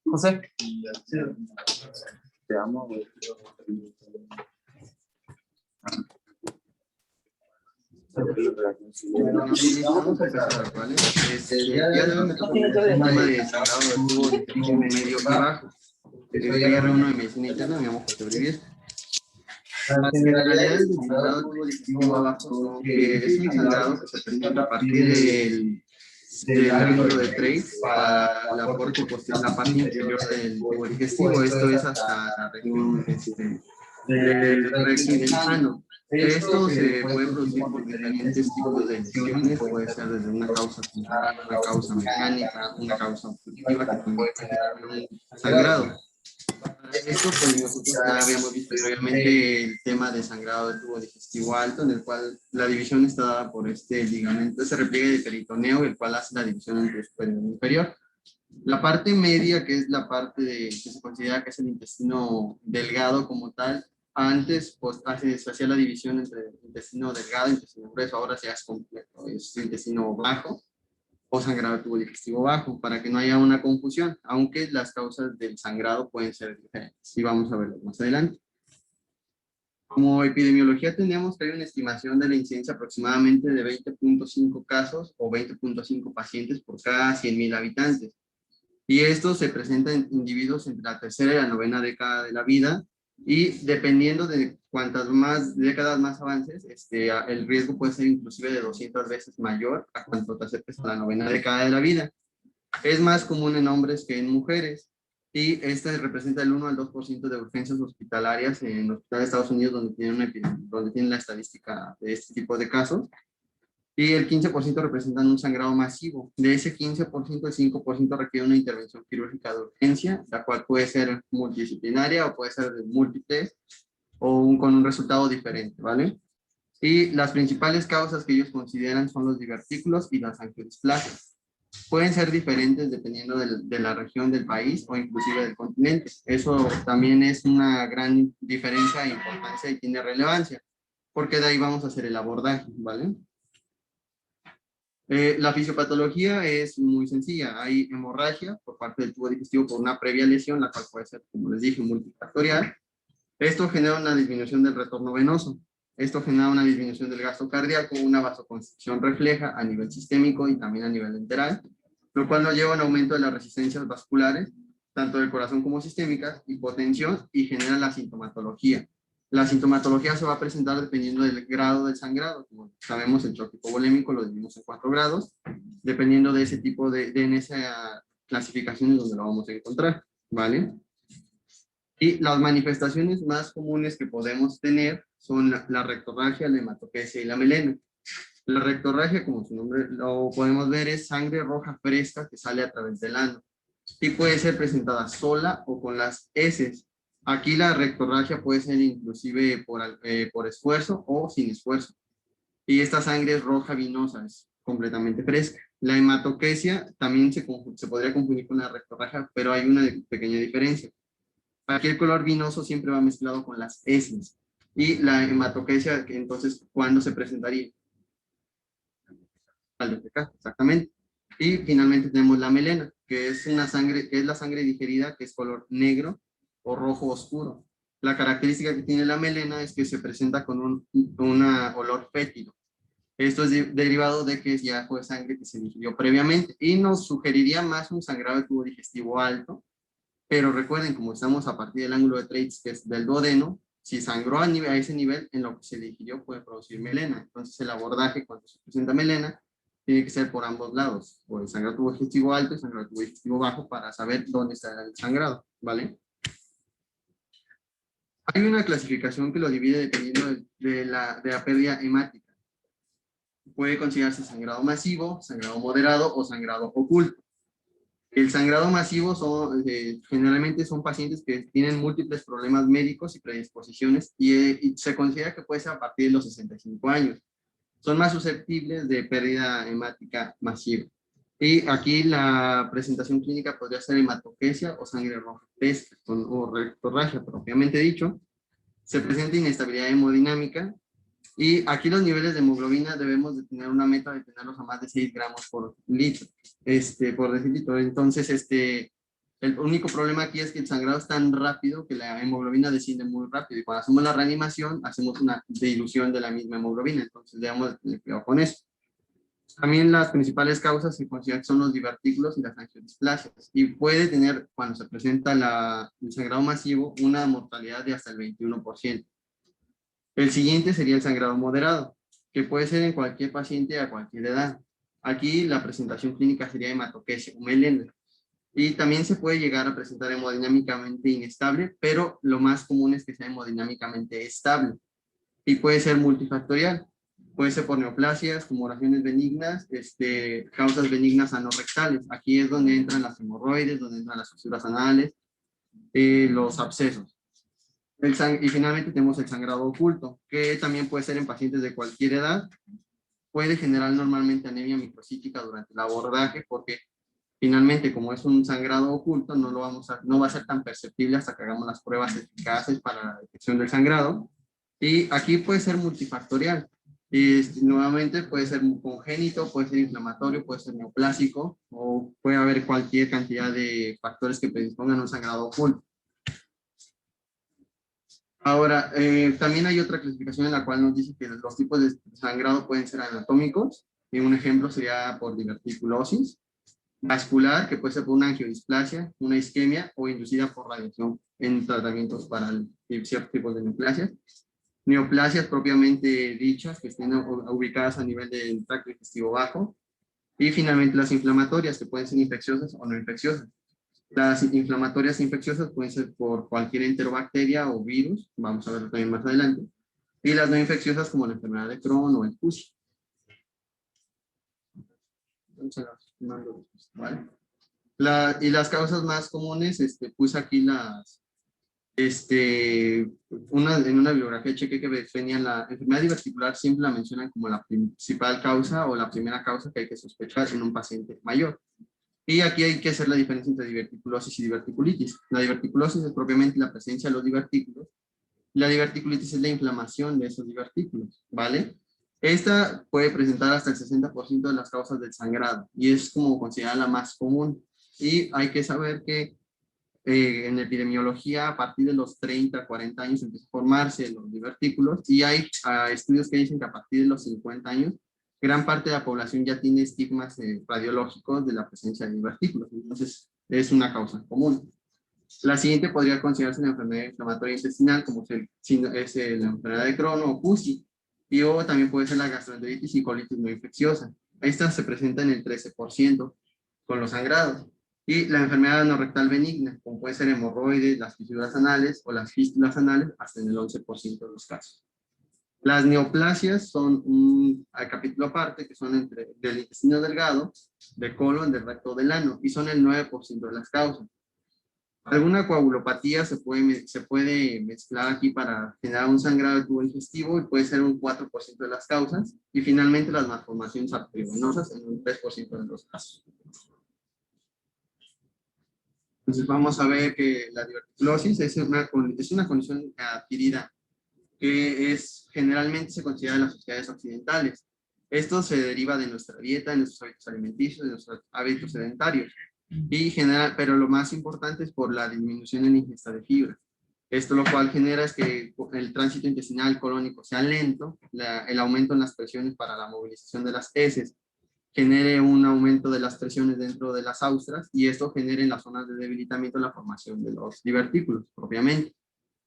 José. Te amo, güey. Vamos a empezar, ¿vale? Ya de hoy me toca el tema de sangrado de tubo de tipo medio y bajo. Soy R1 de medicina interna, me llamo José Briviesca. Las generalidades del sangrado de tubo digestivo bajo son que es un sangrado que se presenta a partir del ángulo de Treitz para la parte inferior del tubo digestivo. Esto es hasta la región del recto y del ano. Esto se puede producir por diferentes tipos de lesiones, puede ser desde una causa central, una causa mecánica, una causa obstructiva que también puede generar un sangrado. Para esto, pues nosotros ya habíamos visto previamente el tema de sangrado del tubo digestivo alto, en el cual la división está dada por este ligamento, ese repliegue de peritoneo, el cual hace la división entre el superior y el inferior. La parte media, que es la parte que se considera que es el intestino delgado como tal, antes pues, se hacía la división entre intestino delgado y intestino grueso, ahora se hace completo, es intestino bajo o sangrado de tubo digestivo bajo, para que no haya una confusión, aunque las causas del sangrado pueden ser diferentes, y vamos a verlo más adelante. Como epidemiología tenemos que hay una estimación de la incidencia aproximadamente de 20.5 casos o 20.5 pacientes por cada 100.000 habitantes. Y esto se presenta en individuos entre la tercera y la novena década de la vida, y dependiendo de cuántas más décadas más avances, el riesgo puede ser inclusive de 200 veces mayor a cuanto te acerques a la novena década de la vida. Es más común en hombres que en mujeres, y este representa el 1 al 2% de urgencias hospitalarias en hospitales de Estados Unidos donde tienen la estadística de este tipo de casos. Y el 15% representan un sangrado masivo. De ese 15%, el 5% requiere una intervención quirúrgica de urgencia, la cual puede ser multidisciplinaria o puede ser de múltiples o con un resultado diferente, ¿vale? Y las principales causas que ellos consideran son los divertículos y las angiodisplasias. Pueden ser diferentes dependiendo de la región del país o inclusive del continente. Eso también es una gran diferencia e importancia y tiene relevancia, porque de ahí vamos a hacer el abordaje, ¿vale? La fisiopatología es muy sencilla. Hay hemorragia por parte del tubo digestivo por una previa lesión, la cual puede ser, como les dije, multifactorial. Esto genera una disminución del retorno venoso. Esto genera una disminución del gasto cardíaco, una vasoconstricción refleja a nivel sistémico y también a nivel enteral, lo cual nos lleva a un aumento de las resistencias vasculares, tanto del corazón como sistémicas, hipotensión, y genera la sintomatología. La sintomatología se va a presentar dependiendo del grado del sangrado. Como sabemos, el choque hipovolémico lo dividimos en 4 grados, dependiendo de ese tipo en esa clasificación es donde lo vamos a encontrar, ¿vale? Y las manifestaciones más comunes que podemos tener son la rectorragia, la hematopesia y la melena. La rectorragia, como su nombre lo podemos ver, es sangre roja fresca que sale a través del ano, y puede ser presentada sola o con las heces. Aquí la rectorragia puede ser inclusive por esfuerzo o sin esfuerzo. Y esta sangre es roja vinosa, es completamente fresca. La hematopesia también se podría confundir con la rectorragia, pero hay una pequeña diferencia. Aquí el color vinoso siempre va mezclado con las heces. Y la hematopesia, entonces, ¿cuándo se presentaría? Al defecar, exactamente. Y finalmente tenemos la melena, que es la sangre digerida, que es color negro o rojo oscuro. La característica que tiene la melena es que se presenta con un olor fétido. Esto es derivado de que ya fue sangre que se digirió previamente, y nos sugeriría más un sangrado de tubo digestivo alto, pero recuerden, como estamos a partir del ángulo de Treitz, que es del duodeno, si sangró a ese nivel, en lo que se digirió puede producir melena. Entonces el abordaje cuando se presenta melena tiene que ser por ambos lados, por el sangrado tubo digestivo alto y el sangrado tubo digestivo bajo, para saber dónde está el sangrado, ¿vale? Hay una clasificación que lo divide dependiendo de la pérdida hemática. Puede considerarse sangrado masivo, sangrado moderado o sangrado oculto. El sangrado masivo generalmente son pacientes que tienen múltiples problemas médicos y predisposiciones, y se considera que puede ser a partir de los 65 años. Son más susceptibles de pérdida hemática masiva. Y aquí la presentación clínica podría ser hematopesia o sangre roja fresca, o rectorragia propiamente dicho. Se presenta inestabilidad hemodinámica, Y aquí los niveles de hemoglobina debemos de tener una meta de tenerlos a más de 6 gramos por litro, por decilitro. Entonces, el único problema aquí es que el sangrado es tan rápido que la hemoglobina desciende muy rápido. Y cuando hacemos la reanimación, hacemos una dilución de la misma hemoglobina. Entonces, debemos tener cuidado con eso. También las principales causas se consideran que son los divertículos y las angiodisplasias. Y puede tener, cuando se presenta el sangrado masivo, una mortalidad de hasta el 21%. El siguiente sería el sangrado moderado, que puede ser en cualquier paciente a cualquier edad. Aquí la presentación clínica sería hematoquesia o melena. Y también se puede llegar a presentar hemodinámicamente inestable, pero lo más común es que sea hemodinámicamente estable. Y puede ser multifactorial. Puede ser por neoplasias, tumoraciones benignas, causas benignas anorrectales. Aquí es donde entran las hemorroides, donde entran las fisuras anales, los abscesos. Y finalmente tenemos el sangrado oculto, que también puede ser en pacientes de cualquier edad. Puede generar normalmente anemia microcítica durante el abordaje, porque finalmente, como es un sangrado oculto, no va a ser tan perceptible hasta que hagamos las pruebas eficaces para la detección del sangrado. Y aquí puede ser multifactorial. Y nuevamente puede ser congénito, puede ser inflamatorio, puede ser neoplásico, o puede haber cualquier cantidad de factores que predispongan a un sangrado oculto. Ahora, también hay otra clasificación en la cual nos dice que los tipos de sangrado pueden ser anatómicos, y un ejemplo sería por diverticulosis, vascular, que puede ser por una angiodisplasia, una isquemia o inducida por radiación en tratamientos para ciertos tipos de neoplasias. Neoplasias propiamente dichas, que estén ubicadas a nivel del tracto digestivo bajo. Y finalmente las inflamatorias, que pueden ser infecciosas o no infecciosas. Las inflamatorias infecciosas pueden ser por cualquier enterobacteria o virus, vamos a verlo también más adelante, y las no infecciosas como la enfermedad de Crohn o el CUS. ¿Vale? Y las causas más comunes, puse aquí en una bibliografía chequé que venían la enfermedad diverticular, siempre la mencionan como la principal causa o la primera causa que hay que sospechar en un paciente mayor. Y aquí hay que hacer la diferencia entre diverticulosis y diverticulitis. La diverticulosis es propiamente la presencia de los divertículos. La diverticulitis es la inflamación de esos divertículos, ¿vale? Esta puede presentar hasta el 60% de las causas del sangrado y es como considerada la más común. Y hay que saber que en epidemiología, a partir de los 30, 40 años empiezan a formarse los divertículos y hay estudios que dicen que a partir de los 50 años, gran parte de la población ya tiene estigmas radiológicos de la presencia de divertículos. Entonces, es una causa común. La siguiente podría considerarse una enfermedad inflamatoria intestinal, como es la enfermedad de Crohn o CUSI, y o también puede ser la gastroenteritis y colitis no infecciosa. Esta se presenta en el 13% con los sangrados. Y la enfermedad anorrectal benigna, como puede ser hemorroides, las fisuras anales o las fístulas anales, hasta en el 11% de los casos. Las neoplasias son un capítulo aparte, que son del intestino delgado, del colon, del recto, del ano, y son el 9% de las causas. Alguna coagulopatía se puede mezclar aquí para generar un sangrado del tubo digestivo y puede ser un 4% de las causas. Y finalmente las malformaciones arteriovenosas en un 3% de los casos. Entonces vamos a ver que la diverticulosis es una condición adquirida que generalmente se considera en las sociedades occidentales. Esto se deriva de nuestra dieta, de nuestros hábitos alimenticios, de nuestros hábitos sedentarios. Pero lo más importante es por la disminución en la ingesta de fibra. Esto lo cual genera es que el tránsito intestinal colónico sea lento, el aumento en las presiones para la movilización de las heces genere un aumento de las presiones dentro de las austras y esto genere en las zonas de debilitamiento la formación de los divertículos propiamente.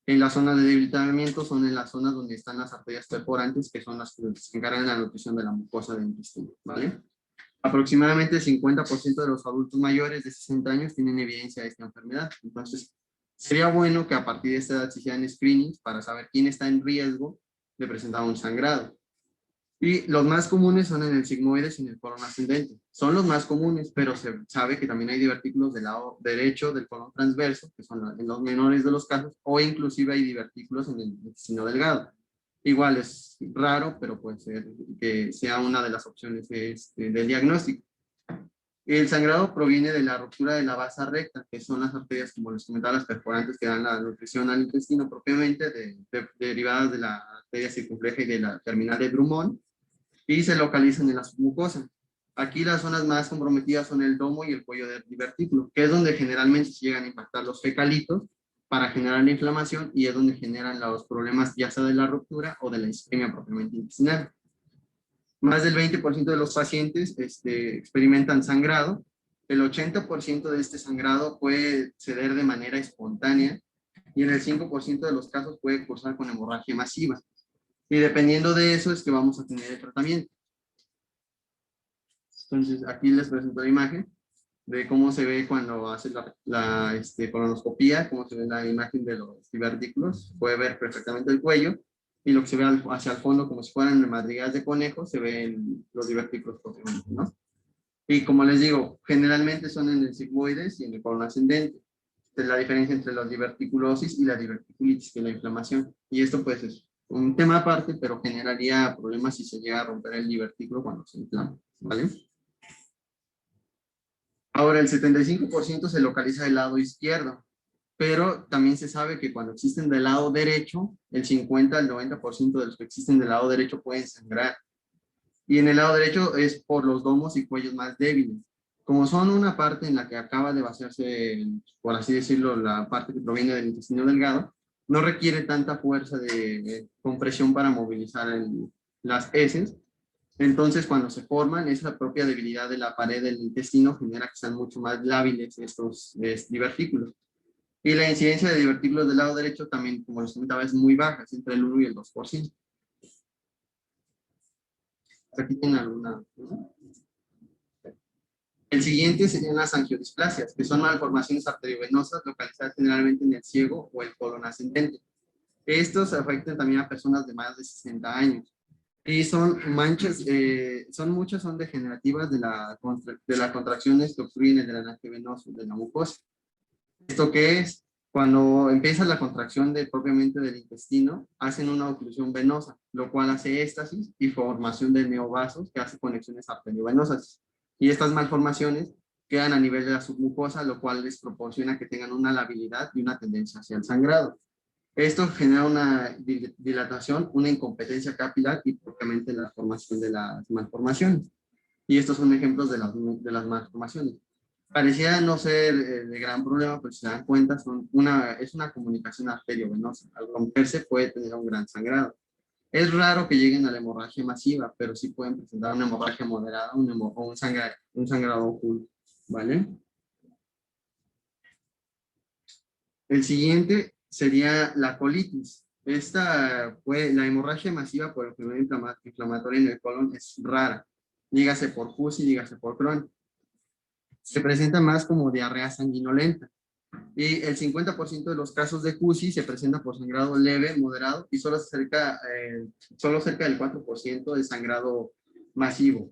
En las zonas de debilitamiento son en las zonas donde están las arterias perforantes, que son las que se encargan de la nutrición de la mucosa del intestino, ¿vale? Aproximadamente el 50% de los adultos mayores de 60 años tienen evidencia de esta enfermedad. Entonces, sería bueno que a partir de esta edad se hicieran screenings para saber quién está en riesgo de presentar un sangrado. Y los más comunes son en el sigmoides y en el colon ascendente. Son los más comunes, pero se sabe que también hay divertículos del lado derecho del colon transverso, que son en los menores de los casos, o inclusive hay divertículos en el intestino delgado. Igual es raro, pero puede ser que sea una de las opciones del diagnóstico. El sangrado proviene de la ruptura de la vasa recta, que son las arterias, como les comentaba, las perforantes que dan la nutrición al intestino propiamente, derivadas de la arteria circunfleja y de la terminal de Drummond, y se localizan en la submucosa. Aquí las zonas más comprometidas son el domo y el cuello del divertículo, que es donde generalmente se llegan a impactar los fecalitos para generar la inflamación, y es donde generan los problemas ya sea de la ruptura o de la isquemia propiamente intestinal. Más del 20% de los pacientes experimentan sangrado. El 80% de este sangrado puede ceder de manera espontánea, y en el 5% de los casos puede cursar con hemorragia masiva. Y dependiendo de eso es que vamos a tener el tratamiento. Entonces, aquí les presento la imagen de cómo se ve cuando hace la colonoscopía, cómo se ve la imagen de los divertículos. Puede ver perfectamente el cuello, y lo que se ve hacia el fondo, como si fueran madrigueras de conejos, se ven los divertículos propiamente, ¿no? Y como les digo, generalmente son en el sigmoides y en el colon ascendente. Es la diferencia entre la diverticulosis y la diverticulitis, que es la inflamación. Y esto pues es un tema aparte, pero generaría problemas si se llega a romper el divertículo cuando se inflama, ¿vale? Ahora, el 75% se localiza del lado izquierdo, pero también se sabe que cuando existen del lado derecho, el 50 al 90% de los que existen del lado derecho pueden sangrar. Y en el lado derecho es por los domos y cuellos más débiles. Como son una parte en la que acaba de vaciarse, por así decirlo, la parte que proviene del intestino delgado, no requiere tanta fuerza de compresión para movilizar las heces. Entonces, cuando se forman, esa propia debilidad de la pared del intestino genera que sean mucho más lábiles estos divertículos. Y la incidencia de divertículos del lado derecho también, como les comentaba, es muy baja, es entre el 1 y el 2%. Aquí tienen alguna... El siguiente serían las angiodisplasias, que son malformaciones arteriovenosas localizadas generalmente en el ciego o el colon ascendente. Estos afectan también a personas de más de 60 años. Y son manchas, son degenerativas de las contracciones que obstruyen el drenaje venoso de la mucosa. ¿Esto qué es? Cuando empieza la contracción propiamente del intestino, hacen una oclusión venosa, lo cual hace éstasis y formación de neovasos que hace conexiones arteriovenosas. Y estas malformaciones quedan a nivel de la submucosa, lo cual les proporciona que tengan una labilidad y una tendencia hacia el sangrado. Esto genera una dilatación, una incompetencia capilar y propiamente la formación de las malformaciones. Y estos son ejemplos de las malformaciones. Parecía no ser de gran problema, pero si se dan cuenta, es una comunicación arteriovenosa. Al romperse puede tener un gran sangrado. Es raro que lleguen a la hemorragia masiva, pero sí pueden presentar una hemorragia moderada o un sangrado oculto, ¿vale? El siguiente sería la colitis. La hemorragia masiva por enfermedad inflamatoria en el colon es rara. Dígase por CUS y dígase por Crohn. Se presenta más como diarrea sanguinolenta. Y el 50% de los casos de CUSI se presenta por sangrado leve, moderado, y solo cerca del 4% de sangrado masivo.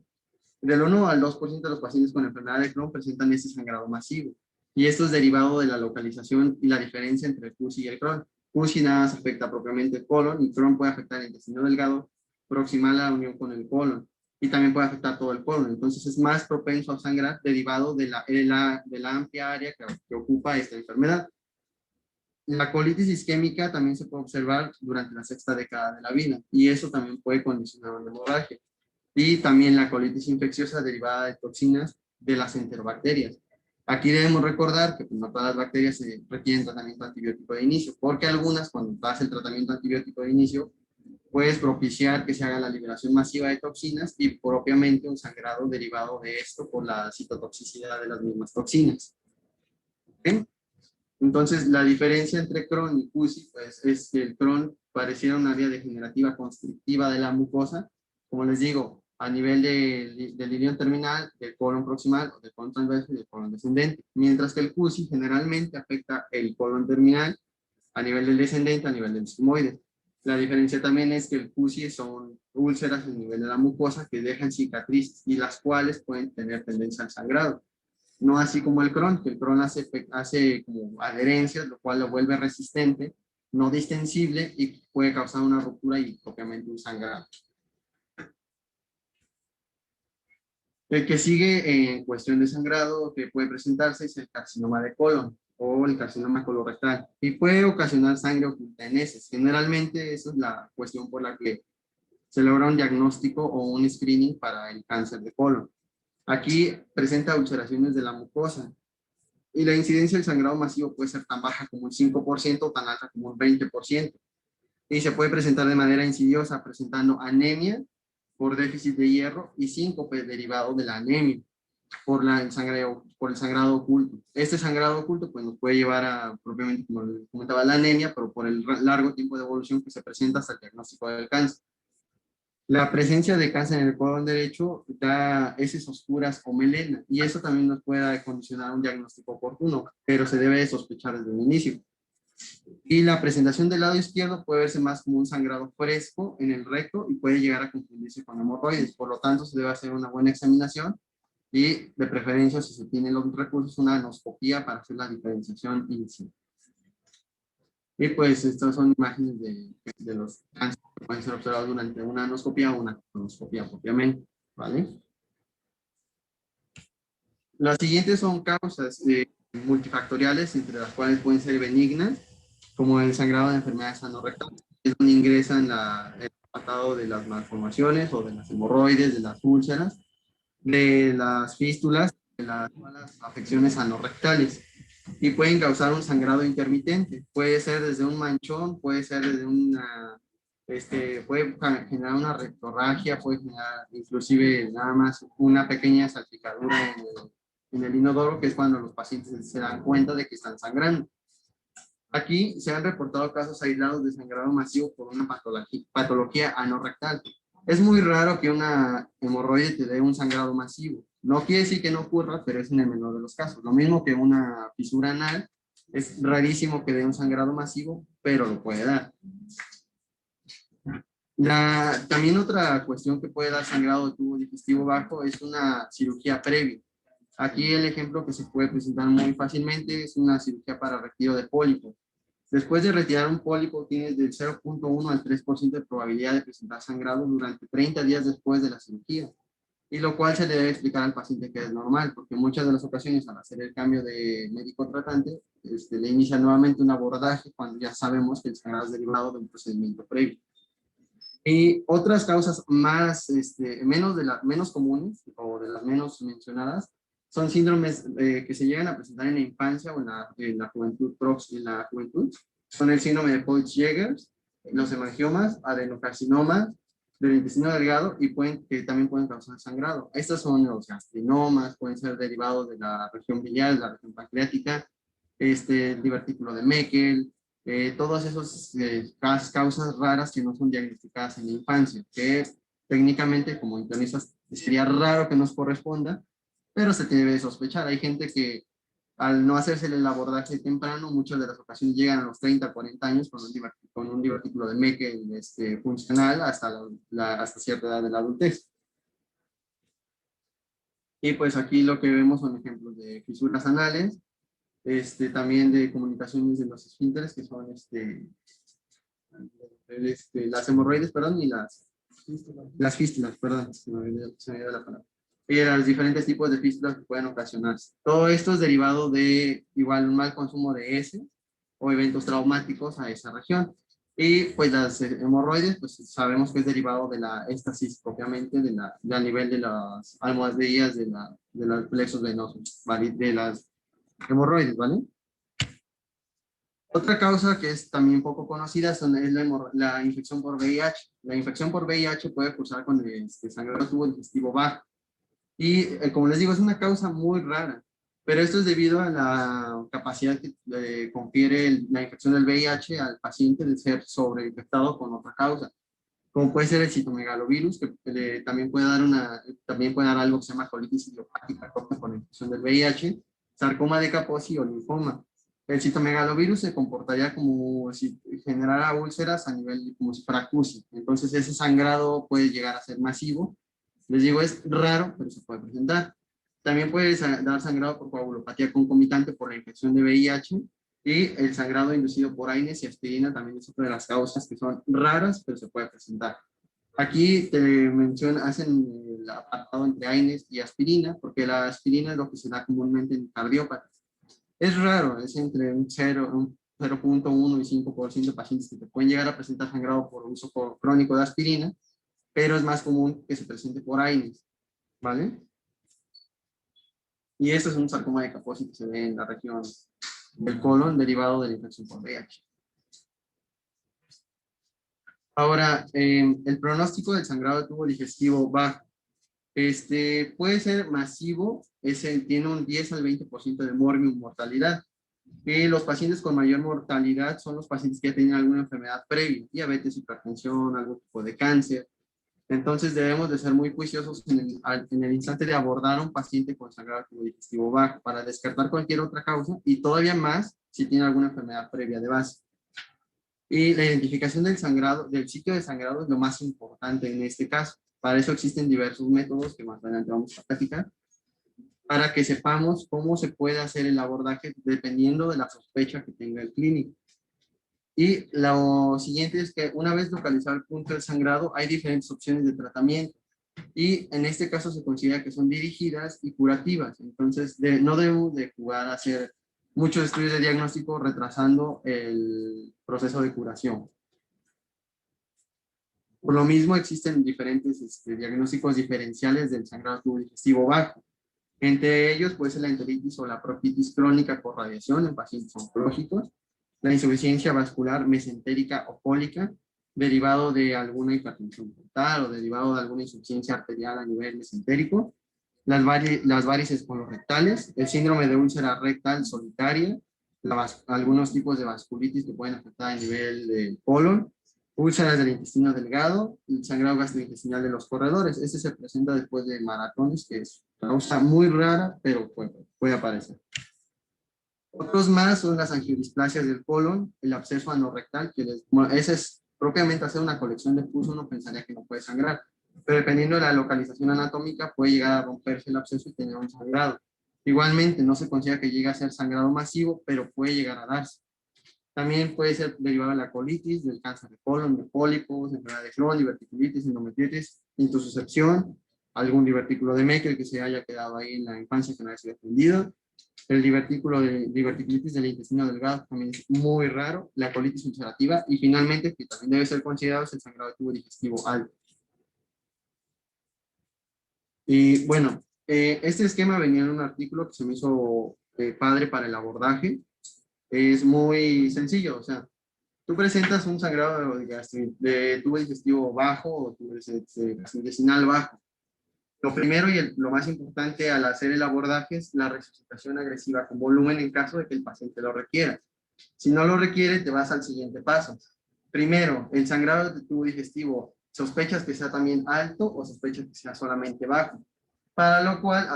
Del 1 al 2% de los pacientes con enfermedad de Crohn presentan ese sangrado masivo. Y esto es derivado de la localización y la diferencia entre el CUSI y el Crohn. CUSI nada más afecta propiamente el colon, y Crohn puede afectar el intestino delgado proximal a la unión con el colon. Y también puede afectar todo el colon. Entonces es más propenso a sangrar derivado de la amplia área que ocupa esta enfermedad. La colitis isquémica también se puede observar durante la sexta década de la vida, y eso también puede condicionar una hemorragia. Y también la colitis infecciosa derivada de toxinas de las enterobacterias. Aquí debemos recordar que no todas las bacterias requieren tratamiento antibiótico de inicio, porque algunas, cuando das el tratamiento antibiótico de inicio, puedes propiciar que se haga la liberación masiva de toxinas y propiamente un sangrado derivado de esto por la citotoxicidad de las mismas toxinas. ¿Okay? Entonces, la diferencia entre Crohn y CUSI pues, es que el Crohn pareciera una vía degenerativa constrictiva de la mucosa, como les digo, a nivel del ilion terminal, del colon proximal, del colon transverso y del colon descendente, mientras que el CUSI generalmente afecta el colon terminal a nivel del descendente, a nivel del sigmoide. La diferencia también es que el CUSI son úlceras a nivel de la mucosa que dejan cicatrices y las cuales pueden tener tendencia al sangrado. No así como el Crohn, que el Crohn hace como adherencias, lo cual lo vuelve resistente, no distensible y puede causar una ruptura y propiamente un sangrado. El que sigue en cuestión de sangrado que puede presentarse es el carcinoma de colon o el carcinoma colorectal y puede ocasionar sangre oculta en heces. Generalmente esa es la cuestión por la que se logra un diagnóstico o un screening para el cáncer de colon. Aquí presenta ulceraciones de la mucosa y la incidencia del sangrado masivo puede ser tan baja como el 5% o tan alta como el 20%. Y se puede presentar de manera insidiosa presentando anemia por déficit de hierro y síncope derivado de la anemia por el sangrado oculto. Este sangrado oculto pues, nos puede llevar a, propiamente como les comentaba, la anemia, pero por el largo tiempo de evolución que se presenta hasta el diagnóstico del cáncer. La presencia de cáncer en el colon derecho da heces oscuras o melena, y eso también nos puede condicionar un diagnóstico oportuno, pero se debe sospechar desde el inicio. Y la presentación del lado izquierdo puede verse más como un sangrado fresco en el recto y puede llegar a confundirse con hemorroides. Por lo tanto, se debe hacer una buena examinación y, de preferencia, si se tienen los recursos, una anoscopía para hacer la diferenciación inicial. Y pues estas son imágenes de los cánceres que pueden ser observados durante una anoscopía o una colonoscopía propiamente, ¿vale? Las siguientes son causas multifactoriales, entre las cuales pueden ser benignas, como el sangrado de enfermedades anorrectales, es donde ingresan el tratado de las malformaciones o de las hemorroides, de las úlceras, de las fístulas, de las afecciones anorrectales, y pueden causar un sangrado intermitente. Puede ser desde un manchón, puede ser desde una, puede generar una rectorragia, puede generar inclusive nada más una pequeña salpicadura en el inodoro, que es cuando los pacientes se dan cuenta de que están sangrando. Aquí se han reportado casos aislados de sangrado masivo por una patología anorrectal. Es muy raro que una hemorroide te dé un sangrado masivo. No quiere decir que no ocurra, pero es en el menor de los casos. Lo mismo que una fisura anal, es rarísimo que dé un sangrado masivo, pero lo puede dar. También otra cuestión que puede dar sangrado de tubo digestivo bajo es una cirugía previa. Aquí el ejemplo que se puede presentar muy fácilmente es una cirugía para retiro de pólipo. Después de retirar un pólipo, tienes del 0.1 al 3% de probabilidad de presentar sangrado durante 30 días después de la cirugía, y lo cual se le debe explicar al paciente que es normal, porque muchas de las ocasiones al hacer el cambio de médico tratante, le inicia nuevamente un abordaje cuando ya sabemos que el sangrado es derivado de un procedimiento previo. Y otras causas más, menos comunes o de las menos mencionadas son síndromes que se llegan a presentar en la infancia o en la juventud, son el síndrome de Peutz-Jeghers, los hemangiomas, adenocarcinomas del intestino delgado y que también pueden causar sangrado. Estos son los gastrinomas, pueden ser derivados de la región biliar, de la región pancreática, el divertículo de Meckel, todas esas causas raras que no son diagnosticadas en la infancia, que técnicamente como internistas sería raro que nos corresponda, pero se debe sospechar. Hay gente que al no hacerse el abordaje temprano, muchas de las ocasiones llegan a los 30, 40 años con un divertículo de Meckel funcional hasta cierta edad de la adultez. Y pues aquí lo que vemos son ejemplos de fisuras anales, también de comunicaciones de los esfínteres, que son las hemorroides, perdón, y las fístulas, perdón, se me olvidó la palabra. Y de los diferentes tipos de fístulas que pueden ocasionarse. Todo esto es derivado de igual un mal consumo de heces o eventos traumáticos a esa región. Y pues las hemorroides, pues sabemos que es derivado de la éstasis propiamente, a nivel de las almohadillas de los plexos venosos, ¿vale? De las hemorroides, ¿vale? Otra causa que es también poco conocida es la infección por VIH. La infección por VIH puede cursar con sangrado tubo digestivo bajo. Y como les digo, es una causa muy rara, pero esto es debido a la capacidad que confiere la infección del VIH al paciente de ser sobreinfectado con otra causa, como puede ser el citomegalovirus, que también puede dar algo que se llama colitis idiopática con la infección del VIH, sarcoma de Kaposi o linfoma. El citomegalovirus se comportaría como si generara úlceras a nivel como si fuera CUSI. Entonces ese sangrado puede llegar a ser masivo. Les digo, es raro, pero se puede presentar. También puede dar sangrado por coagulopatía concomitante por la infección de VIH, y el sangrado inducido por AINES y aspirina también es otra de las causas que son raras, pero se puede presentar. Aquí te menciona, hacen el apartado entre AINES y aspirina, porque la aspirina es lo que se da comúnmente en cardiópatas. Es raro, es entre un 0.1 y 5% de pacientes que te pueden llegar a presentar sangrado por uso crónico de aspirina, pero es más común que se presente por AINES, ¿vale? Y este es un sarcoma de Kaposi que se ve en la región del colon derivado de la infección por VIH. Ahora, el pronóstico del sangrado de tubo digestivo bajo. Puede ser masivo, tiene un 10 al 20% de mortalidad. Los pacientes con mayor mortalidad son los pacientes que ya tienen alguna enfermedad previa, diabetes, hipertensión, algún tipo de cáncer. Entonces debemos de ser muy juiciosos en el instante de abordar a un paciente con sangrado tubo digestivo bajo para descartar cualquier otra causa y todavía más si tiene alguna enfermedad previa de base. Y la identificación del sangrado, del sitio de sangrado es lo más importante en este caso. Para eso existen diversos métodos que más adelante vamos a platicar, para que sepamos cómo se puede hacer el abordaje dependiendo de la sospecha que tenga el clínico. Y lo siguiente es que una vez localizado el punto del sangrado, hay diferentes opciones de tratamiento. Y en este caso se considera que son dirigidas y curativas. Entonces, no debemos de jugar a hacer muchos estudios de diagnóstico retrasando el proceso de curación. Por lo mismo, existen diferentes diagnósticos diferenciales del sangrado tubo digestivo bajo. Entre ellos puede ser la enteritis o la proctitis crónica por radiación en pacientes oncológicos, la insuficiencia vascular mesentérica o cólica, derivado de alguna hipertensión portal o derivado de alguna insuficiencia arterial a nivel mesentérico, las varices colorectales, el síndrome de úlcera rectal solitaria, algunos tipos de vasculitis que pueden afectar a nivel del colon, úlceras del intestino delgado y el sangrado gastrointestinal de los corredores. Este se presenta después de maratones, que es causa muy rara, pero puede aparecer. Otros más son las angiodisplasias del colon, el absceso anorrectal, ese es propiamente hacer una colección de pus, uno pensaría que no puede sangrar, pero dependiendo de la localización anatómica puede llegar a romperse el absceso y tener un sangrado. Igualmente, no se considera que llegue a ser sangrado masivo, pero puede llegar a darse. También puede ser derivado de la colitis, del cáncer de colon, de pólipos, enfermedad de Crohn, diverticulitis, endometritis, intususcepción, algún divertículo de Meckel que se haya quedado ahí en la infancia que no haya sido atendido. El diverticulitis del intestino delgado también es muy raro, la colitis ulcerativa y finalmente, que también debe ser considerado, es el sangrado de tubo digestivo alto. Y bueno, este esquema venía en un artículo que se me hizo padre para el abordaje. Es muy sencillo, o sea, tú presentas un sangrado de tubo digestivo bajo o tubo gastrointestinal bajo. Lo primero y lo más importante al hacer el abordaje es la resucitación agresiva con volumen en caso de que el paciente lo requiera. Si no lo requiere, te vas al siguiente paso. Primero, el sangrado de tubo digestivo, sospechas que sea también alto o sospechas que sea solamente bajo. Para lo cual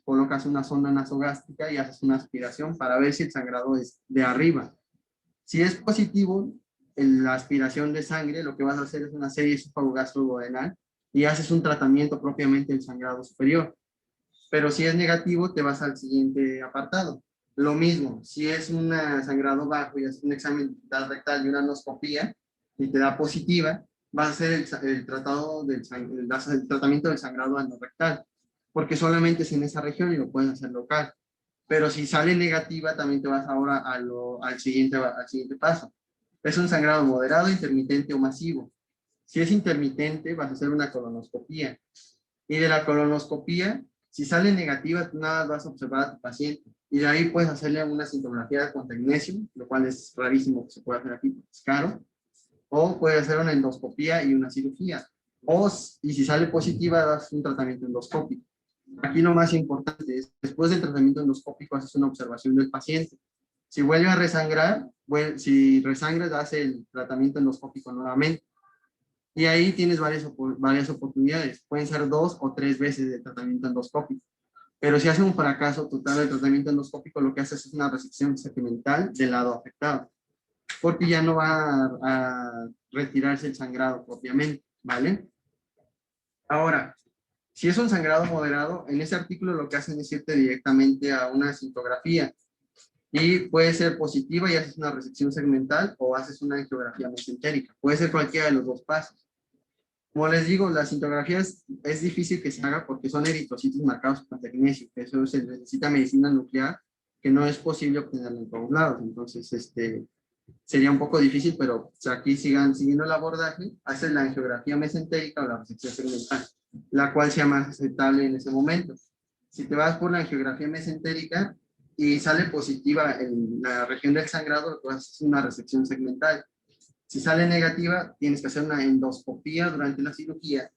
colocas una sonda nasogástrica y haces una aspiración para ver si el sangrado es de arriba. Si es positivo, en la aspiración de sangre, lo que vas a hacer es una serie esófago-gastroduodenal y haces un tratamiento propiamente del sangrado superior. Pero si es negativo, te vas al siguiente apartado. Lo mismo, si es un sangrado bajo y haces un examen rectal y una anoscopía y te da positiva, vas a hacer el tratamiento del sangrado anorrectal, porque solamente es en esa región y lo puedes hacer local. Pero si sale negativa, también te vas ahora al siguiente paso. Es un sangrado moderado, intermitente o masivo. Si es intermitente, vas a hacer una colonoscopía. Y de la colonoscopía, si sale negativa, tú nada vas a observar a tu paciente. Y de ahí puedes hacerle una sintomografía con tecnesio, lo cual es rarísimo que se pueda hacer aquí, porque es caro. O puedes hacer una endoscopía y una cirugía. Y si sale positiva, das un tratamiento endoscópico. Aquí lo más importante es, después del tratamiento endoscópico, haces una observación del paciente. Si vuelve a resangrar, si resangras, das el tratamiento endoscópico nuevamente. Y ahí tienes varias oportunidades. Pueden ser 2 o 3 veces de tratamiento endoscópico. Pero si hace un fracaso total del tratamiento endoscópico, lo que haces es una resección segmental del lado afectado. Porque ya no va a retirarse el sangrado propiamente, ¿vale? Ahora, si es un sangrado moderado, en ese artículo lo que hacen es irte directamente a una cintografía y puede ser positiva y haces una resección segmental o haces una angiografía mesentérica. Puede ser cualquiera de los dos pasos. Como les digo, la cintografía es difícil que se haga porque son eritrocitos marcados con tecnecio, que eso se necesita medicina nuclear, que no es posible obtenerla en todos lados. Entonces, sería un poco difícil, pero o sea, aquí sigan siguiendo el abordaje, hacen la angiografía mesentérica o la resección segmental, la cual sea más aceptable en ese momento. Si te vas por la angiografía mesentérica y sale positiva en la región del sangrado, lo que vas a hacer es una resección segmental. Si sale negativa, tienes que hacer una endoscopía durante la cirugía.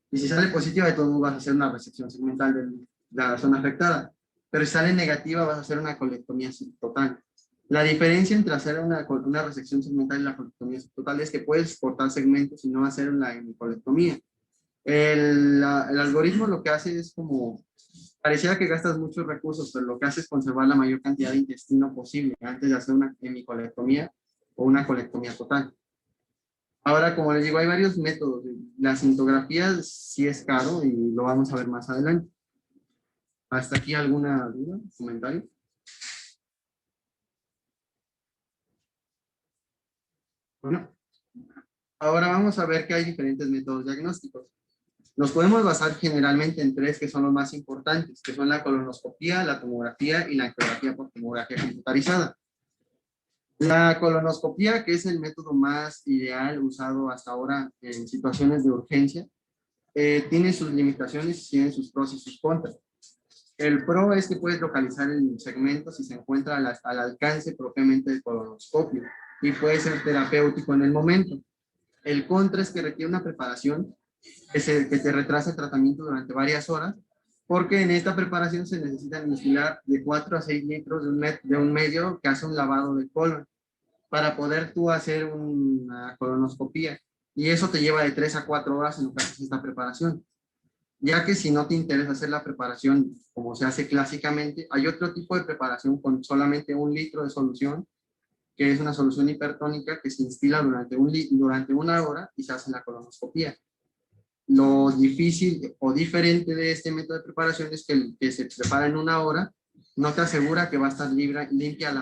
Y si sale positiva, de todos modos vas a hacer una resección segmental de la zona afectada. Pero si sale negativa, vas a hacer una colectomía total. La diferencia entre hacer una resección segmental y la colectomía total es que puedes cortar segmentos y no hacer una hemicolectomía. El algoritmo lo que hace es como, pareciera que gastas muchos recursos, pero lo que hace es conservar la mayor cantidad de intestino posible antes de hacer una hemicolectomía o una colectomía total. Ahora, como les digo, hay varios métodos. La cintografía sí es caro y lo vamos a ver más adelante. ¿Hasta aquí alguna duda, comentario? Bueno, ahora vamos a ver que hay diferentes métodos diagnósticos. Nos podemos basar generalmente en tres que son los más importantes, que son la colonoscopía, la tomografía y la ecografía por tomografía computarizada. La colonoscopía, que es el método más ideal usado hasta ahora en situaciones de urgencia, tiene sus limitaciones y tiene sus pros y sus contras. El pro es que puedes localizar el segmento si se encuentra al alcance propiamente del colonoscopio y puede ser terapéutico en el momento. El contra es que requiere una preparación que te retrasa el tratamiento durante varias horas, porque en esta preparación se necesita instilar de 4 a 6 litros de un medio que hace un lavado de colon para poder tú hacer una colonoscopía. Y eso te lleva de 3 a 4 horas en lo que haces esta preparación. Ya que si no te interesa hacer la preparación como se hace clásicamente, hay otro tipo de preparación con solamente 1 litro de solución, que es una solución hipertónica que se instila durante 1 hora y se hace la colonoscopía. Lo difícil o diferente de este método de preparación es que el que se prepara en 1 hora no te asegura que va a estar limpia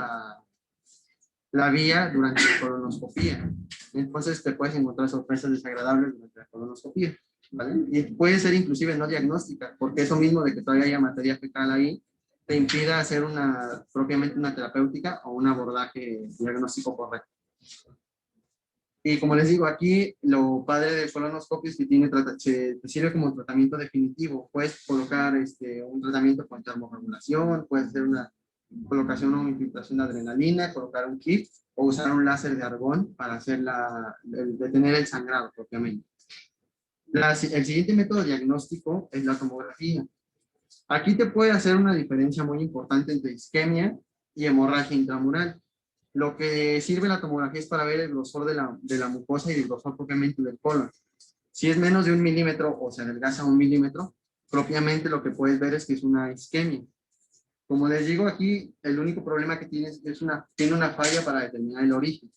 la vía durante la colonoscopía. Entonces te puedes encontrar sorpresas desagradables durante la colonoscopía, ¿vale? Y puede ser inclusive no diagnóstica, porque eso mismo de que todavía haya materia fecal ahí, te impida hacer propiamente una terapéutica o un abordaje diagnóstico correcto. Y como les digo, aquí lo padre del colonoscopio es que te sirve como tratamiento definitivo. Puedes colocar un tratamiento con termorregulación, puedes hacer una colocación o infiltración de adrenalina, colocar un kit o usar un láser de argón para hacer detener el sangrado propiamente. El siguiente método diagnóstico es la tomografía. Aquí te puede hacer una diferencia muy importante entre isquemia y hemorragia intramural. Lo que sirve la tomografía es para ver el grosor de la mucosa y el grosor propiamente del colon. Si es menos de 1 milímetro o se adelgaza 1 milímetro, propiamente lo que puedes ver es que es una isquemia. Como les digo aquí, el único problema que tiene es que tiene una falla para determinar el origen.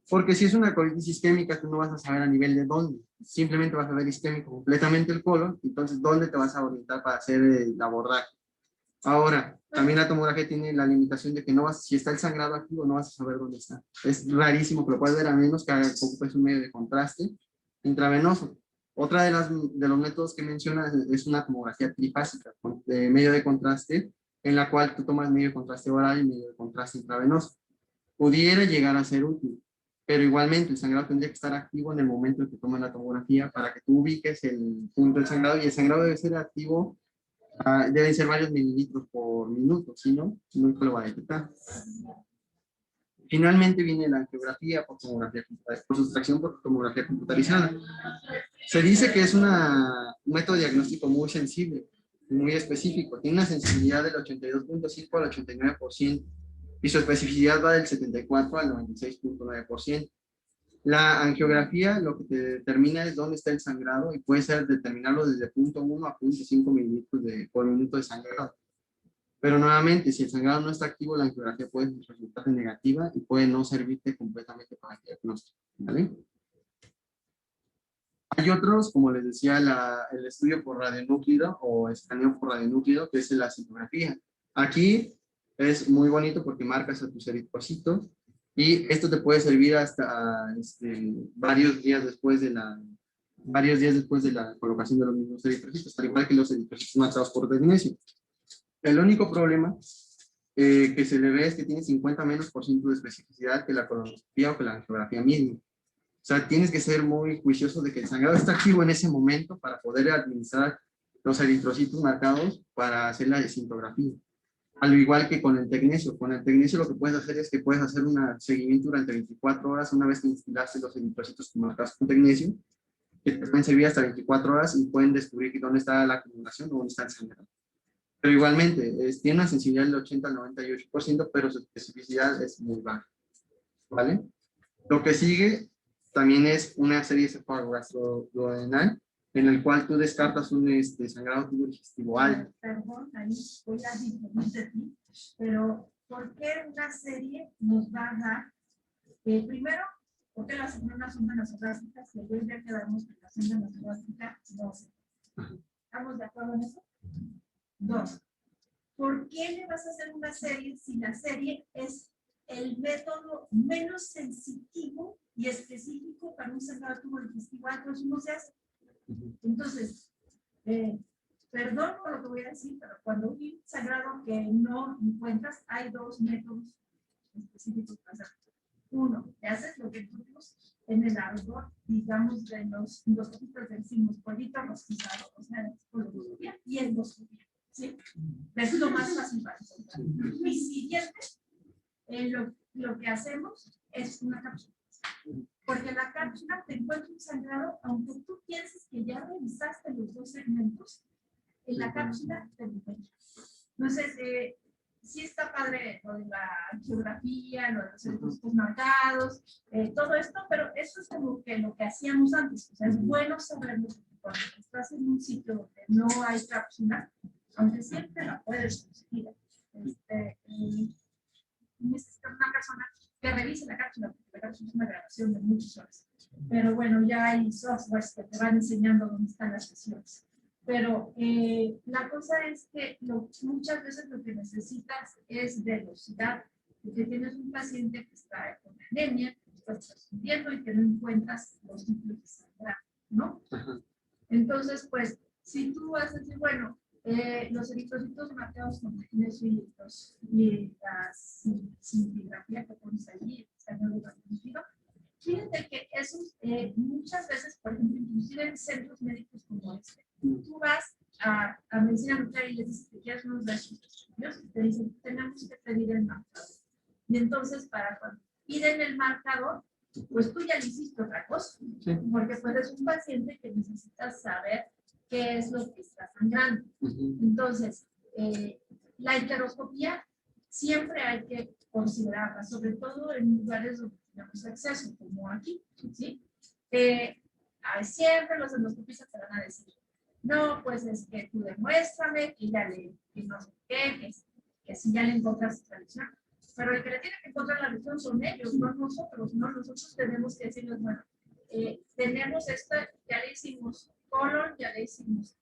Porque si es una colitis isquémica, tú no vas a saber a nivel de dónde. Simplemente vas a ver isquémico completamente el colon, entonces ¿dónde te vas a orientar para hacer el abordaje? Ahora, también la tomografía tiene la limitación de que si está el sangrado activo, no vas a saber dónde está. Es rarísimo que lo puedas ver a menos que ocupes un medio de contraste intravenoso. Otra de los métodos que menciona es una tomografía trifásica, de medio de contraste, en la cual tú tomas medio de contraste oral y medio de contraste intravenoso. Pudiera llegar a ser útil, pero igualmente el sangrado tendría que estar activo en el momento en que tomas la tomografía para que tú ubiques el punto del sangrado, y el sangrado debe ser activo. Deben ser varios mililitros por minuto, si no, nunca lo va a detectar. Finalmente viene la angiografía por tomografía por sustracción por tomografía computarizada. Se dice que es un método diagnóstico muy sensible, muy específico. Tiene una sensibilidad del 82.5 al 89% y su especificidad va del 74 al 96.9%. La angiografía lo que te determina es dónde está el sangrado y puede ser determinarlo desde 0.1 a 0.5 mililitros por minuto de sangrado. Pero nuevamente, si el sangrado no está activo, la angiografía puede resultar negativa y puede no servirte completamente para el diagnóstico, ¿vale? Hay otros, como les decía, el estudio por radionúclido o escaneo por radionúclido, que es la citografía. Aquí es muy bonito porque marcas a tus eritrocitos y esto te puede servir hasta varios días después varios días después de la colocación de los mismos eritrocitos, al igual que los eritrocitos matados por magnesio. El único problema que se le ve es que tiene 50 menos por ciento de especificidad que la colonoscopia o que la angiografía misma. O sea, tienes que ser muy juicioso de que el sangrado está activo en ese momento para poder administrar los eritrocitos marcados para hacer la desintegrografía. Al igual que con el tecnecio. Con el tecnecio lo que puedes hacer es que puedes hacer un seguimiento durante 24 horas una vez que instilaste los eritrocitos que marcas con tecnecio, que te pueden servir hasta 24 horas y pueden descubrir dónde está la acumulación o dónde está el sangrado. Pero igualmente, tiene una sensibilidad del 80 al 98%, pero su especificidad es muy baja. ¿Vale? Lo que sigue también es una serie cefalogastroduodenal en el cual tú descartas un sangrado tubo digestivo alto. Perdón, ahí voy a diferir de ti, pero ¿por qué una serie nos va a dar? Primero, ¿por qué la sonda nasogástica? Si hoy ya quedamos que la sonda nasogástica 12. ¿Estamos de acuerdo en eso? 2. ¿Por qué le vas a hacer una serie si la serie es el método menos sensitivo y específico para un sangrado tubo digestivo alto? Eso no se hace. Entonces, perdón por lo que voy a decir, pero cuando un sangrado que no encuentras, hay 2 métodos específicos para hacerlo. Uno, te haces lo que nosotros en el árbol, digamos, de los endoscopistas decimos pollito rostizado, o sea, coloroscopia y endoscopia, ¿sí? Es lo más fácil para encontrar. Y siguiente, lo que hacemos es una cápsula. Porque en la cápsula te encuentra un sangrado, aunque tú pienses que ya revisaste los 2 segmentos, en la cápsula te lo encuentras. Entonces, sí está padre lo de la geografía, lo de los eritrocitos marcados, todo esto, pero eso es como que lo que hacíamos antes. O sea, es bueno saberlo cuando estás en un sitio donde no hay cápsula, aunque siempre la puedes conseguir. Necesita una persona que revise la cápsula, porque la cápsula es una grabación de muchas horas. Pero bueno, ya hay softwares que te van enseñando dónde están las sesiones. Pero la cosa es que muchas veces lo que necesitas es velocidad, porque tienes un paciente que está con anemia, que está transfundiendo y que no encuentras los ciclos de sangrado, ¿no? Entonces, pues, si tú vas a decir, bueno, los eritrocitos marcados con magnesio y la cintigrafía que pones allí, fíjate que esos muchas veces, por ejemplo, inclusive en centros médicos como este, tú vas a medicina nuclear y les dices que quieres unos de esos estudios y te dicen, tenemos que pedir el marcador. Y entonces, para cuando piden el marcador, pues tú ya le hiciste otra cosa, sí. Porque pues es un paciente que necesita saber qué es lo que está sangrando. Entonces, la enteroscopía siempre hay que considerarla, sobre todo en lugares donde tenemos acceso, como aquí, ¿sí? Siempre los endoscopistas te van a decir, no, pues es que tú demuéstrame que ya le, que no sé qué, que si ya le encontraste la lesión. Pero el que le tiene que encontrar la lesión son ellos, no nosotros, ¿no? Nosotros tenemos que decirles, bueno, tenemos esto, ya le hicimos colon, ya le hicimos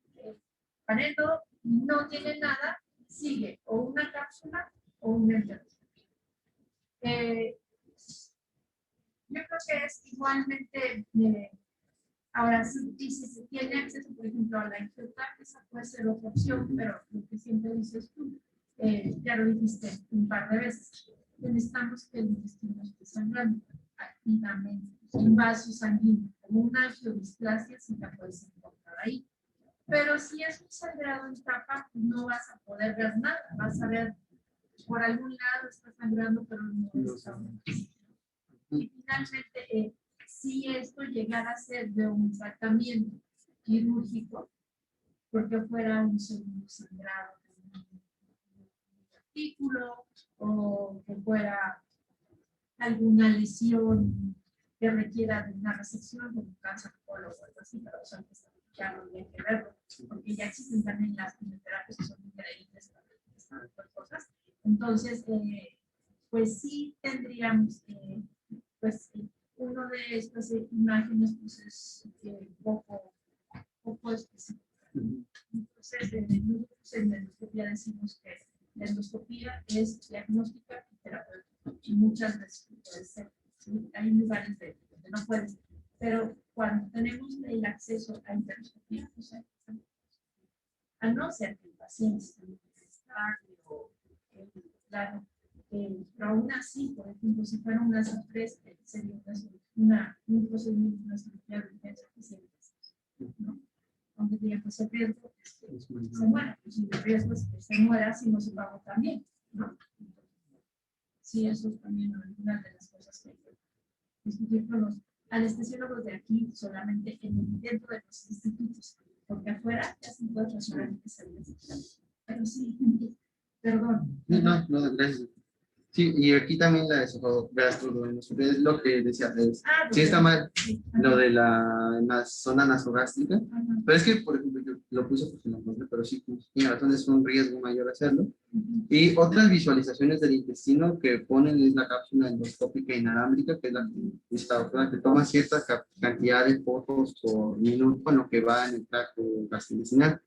pareto, no tiene nada, sigue o una cápsula o un enteroscopia. Yo creo que es igualmente, ahora sí, si se tiene acceso, por ejemplo, a la angiotac, esa puede ser otra opción, pero lo que siempre dices tú, ya lo dijiste un par de veces, necesitamos que el intestino esté sangrando activamente, un vaso sanguíneo, como una angiodisplasia, si la puedes encontrar ahí. Pero si es un sangrado en tapa, no vas a poder ver nada, vas a ver por algún lado está sangrando, pero no está. Y finalmente, si esto llegara a ser de un tratamiento quirúrgico, porque fuera un segundo sangrado, artículo o que fuera alguna lesión que requiera de una resección, como un cáncer de colon o algo así, pero eso ya no hay que verlo, porque ya existen también las quimioterapias que son increíbles para estas cosas. Entonces, pues sí tendríamos que, pues uno de estas imágenes pues es poco específico. Entonces, en la endoscopía decimos que la endoscopía es diagnóstica y terapéutica. Y muchas veces puede ser, ¿sí? Hay lugares donde no puedes, pero cuando tenemos el acceso acceso a enteroscopía, o sea, a no ser que el paciente esté estable o claro, pero aún así, por ejemplo, si fuera una sorpresa, sería un procedimiento, una cirugía de urgencia que se ¿no? Aunque tiene pues el riesgo se muera, pues si el riesgo es que se muera si no se pagó también, ¿no? Sí, eso es también una de las cosas que hay que discutir con los anestesiólogos de aquí, solamente dentro de los institutos, porque afuera ya se puede resolver que se necesita. Pero sí, perdón. No, no, gracias. Sí, y aquí también la gastroduodenoscopia es lo que decía, sí está mal lo de la zona nasogástrica, pero es que, por ejemplo, yo lo puse porque no encontré, pero sí, pues, tiene razón, es un riesgo mayor hacerlo. Y otras visualizaciones del intestino que ponen es la cápsula endoscópica inalámbrica, que es la que toma cierta cantidad de fotos por minuto con lo que va en el tracto gastrointestinal.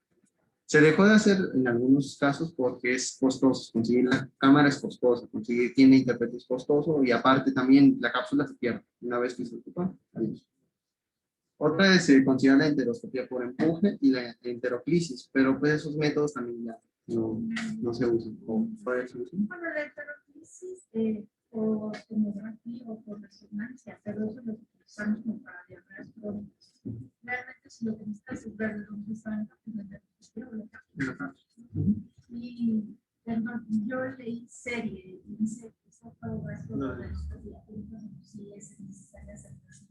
Se dejó de hacer en algunos casos porque es costoso, conseguir la cámara es costoso, conseguir tiene intérprete es costoso y aparte también la cápsula se pierde una vez que se ocupa. Adiós. Otra es considerar la enteroscopia por empuje y la enteroclisis, pero pues esos métodos también ya no se usan. ¿Cuál es la solución? Bueno, la enteroclisis por tomografía o por resonancia, pero eso lo utilizamos como para diagramas crónicos. Realmente si lo que necesitas es ver de dónde está la enteroscopia o la cápsula. Y perdón, yo leí serie y dice que está todo esto de la enteroscopia, si es necesaria hacer así.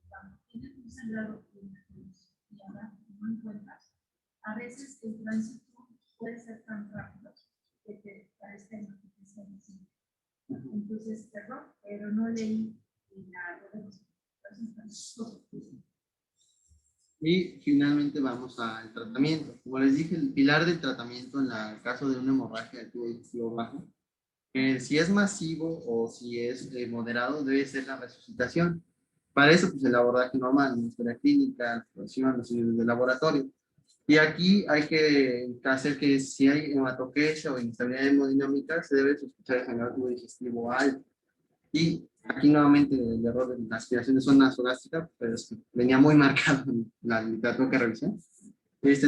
Cuando tienes un sangrado y ahora no encuentras, a veces el tránsito puede ser tan rápido que te parezca noticia. Entonces, perdón, pero no leí la de los. Y finalmente vamos al tratamiento. Como les dije, el pilar del tratamiento en el caso de una hemorragia de tubo digestivo bajo, si es masivo o si es moderado, debe ser la resucitación. Para eso, pues el abordaje normal, la historia clínica, la exploración, los estudios de laboratorio. Y aquí hay que hacer que si hay hematoquesia o inestabilidad hemodinámica, se debe sospechar el sangrado tubo digestivo alto. Y aquí nuevamente el error de la aspiración de zona nasogástrica, pues venía muy marcado en la literatura que revisé.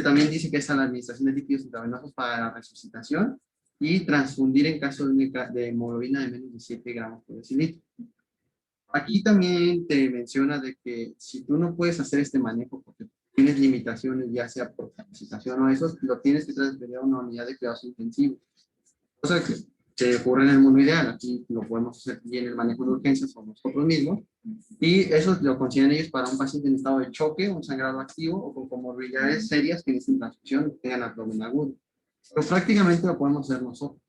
También dice que es a la administración de líquidos intravenosos para la resucitación y transfundir en caso de hemoglobina de menos de 7 gramos por decilitro. Aquí también te menciona de que si tú no puedes hacer este manejo porque tienes limitaciones, ya sea por capacitación o eso, lo tienes que transferir a una unidad de cuidados intensivos. O sea que se ocurre en el mundo ideal, aquí lo podemos hacer bien el manejo de urgencias o nosotros mismos, y eso lo consideran ellos para un paciente en estado de choque, un sangrado activo o con comorbilidades serias que necesiten transfusión, tengan abdomen agudo. Pero prácticamente lo podemos hacer nosotros.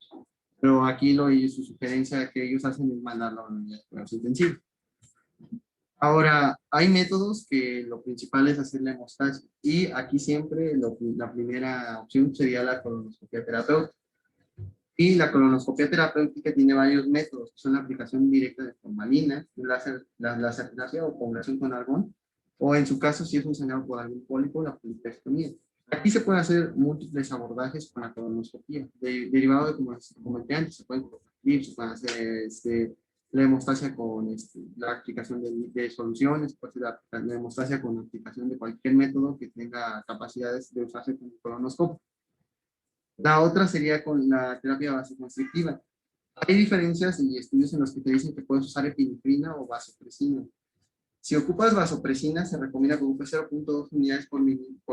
Pero aquí su sugerencia que ellos hacen es mandarlo a una unidad de cuidados intensivos. Ahora, hay métodos que lo principal es hacer la hemostasia, y aquí siempre la primera opción sería la colonoscopia terapéutica. Y la colonoscopia terapéutica tiene varios métodos, que son la aplicación directa de formalina, la laserterapia o población con argón, o en su caso, si es un sangrado por algún pólipo, la polipectomía. Aquí se pueden hacer múltiples abordajes con la colonoscopia, derivado de, como comenté antes, se pueden hacer la hemostasia con la aplicación de soluciones, puede ser la hemostasia con aplicación de cualquier método que tenga capacidades de usarse con el colonoscopio. La otra sería con la terapia vasoconstrictiva. Hay diferencias y estudios en los que te dicen que puedes usar epinefrina o vasopresina. Si ocupas vasopresina, se recomienda que ocupes 0.2 unidades por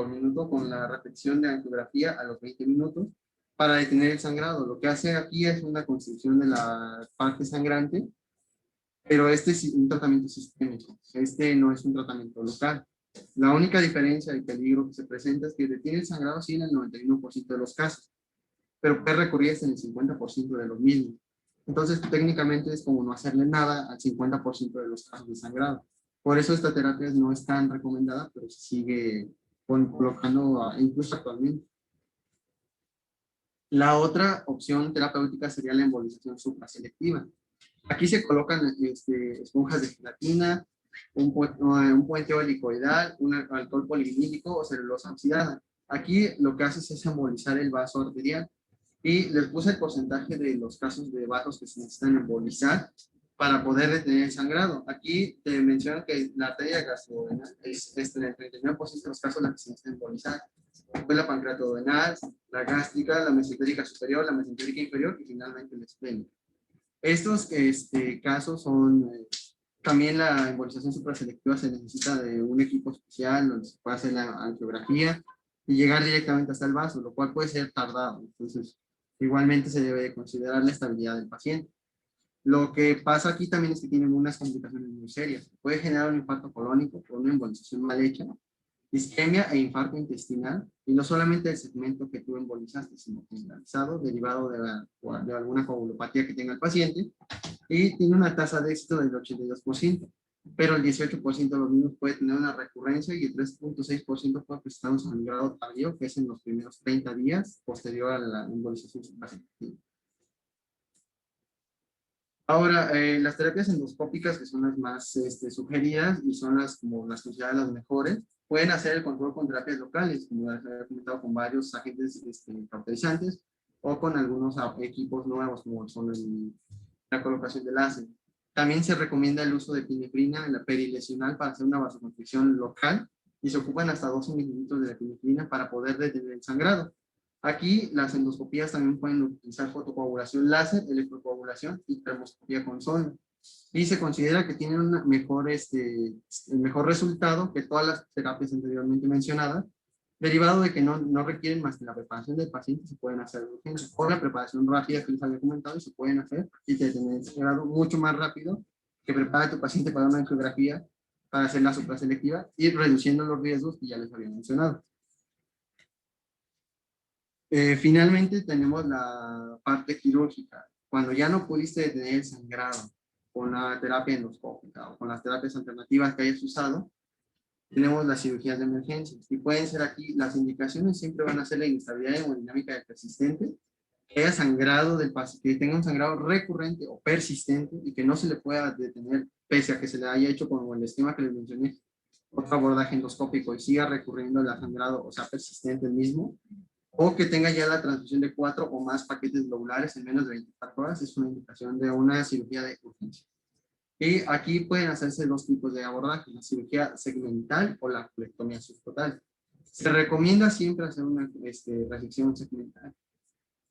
minuto con la repetición de angiografía a los 20 minutos para detener el sangrado. Lo que hace aquí es una constricción de la parte sangrante, pero este es un tratamiento sistémico. Este no es un tratamiento local. La única diferencia y peligro que se presenta es que detiene el sangrado sí en el 91% de los casos, pero puede recurrir en el 50% de los mismos. Entonces, técnicamente es como no hacerle nada al 50% de los casos de sangrado. Por eso esta terapia no es tan recomendada, pero se sigue colocando incluso actualmente. La otra opción terapéutica sería la embolización supraselectiva. Aquí se colocan esponjas de gelatina, un puente helicoidal, un alcohol polivinílico o celulosa oxidada. Aquí lo que hace es embolizar el vaso arterial. Y les puse el porcentaje de los casos de vasos que se necesitan embolizar para poder detener el sangrado. Aquí te mencionan que la arteria gastroduodenal es en el 39% de los casos la que se necesita embolizar. Después la pancreatoduodenal, la gástrica, la mesentérica superior, la mesentérica inferior y finalmente la esplénica. Estos casos son, también la embolización supraselectiva se necesita de un equipo especial donde se puede hacer la angiografía y llegar directamente hasta el vaso, lo cual puede ser tardado. Entonces, igualmente se debe de considerar la estabilidad del paciente. Lo que pasa aquí también es que tienen unas complicaciones muy serias. Puede generar un infarto colónico por una embolización mal hecha, isquemia e infarto intestinal, y no solamente el segmento que tú embolizaste, sino generalizado, derivado de alguna coagulopatía que tenga el paciente, y tiene una tasa de éxito del 82%, pero el 18% de los mismos puede tener una recurrencia y el 3.6% puede presentar un sangrado tardío, que es en los primeros 30 días posterior a la embolización supraselectiva. Ahora, las terapias endoscópicas, que son las más sugeridas y son las consideradas las mejores, pueden hacer el control con terapias locales, como les había comentado, con varios agentes cauterizantes o con algunos equipos nuevos, como son la colocación de láser. También se recomienda el uso de epinefrina en la perilesional para hacer una vasoconstricción local y se ocupan hasta 12 mililitros de epinefrina para poder detener el sangrado. Aquí las endoscopías también pueden utilizar fotocoagulación láser, electrocoagulación y termoscopía con sonda. Y se considera que tienen un mejor resultado que todas las terapias anteriormente mencionadas, derivado de que no requieren más que la preparación del paciente, se pueden hacer de urgencia, o la preparación rápida que les había comentado y se pueden hacer y detener el sangrado mucho más rápido que prepara a tu paciente para una angiografía para hacer la supraselectiva y reduciendo los riesgos que ya les había mencionado. Finalmente tenemos la parte quirúrgica. Cuando ya no pudiste detener el sangrado con la terapia endoscópica o con las terapias alternativas que hayas usado, tenemos las cirugías de emergencia. Y pueden ser aquí, las indicaciones siempre van a ser la inestabilidad hemodinámica persistente, que haya sangrado del paciente, que tenga un sangrado recurrente o persistente y que no se le pueda detener pese a que se le haya hecho con el esquema que les mencioné, otro abordaje endoscópico y siga recurriendo el sangrado, o sea, persistente el mismo, o que tenga ya la transfusión de 4 o más paquetes globulares en menos de 24 horas, es una indicación de una cirugía de urgencia. Y aquí pueden hacerse dos tipos de abordaje, la cirugía segmental o la colectomía subtotal. Se recomienda siempre hacer una resección segmental,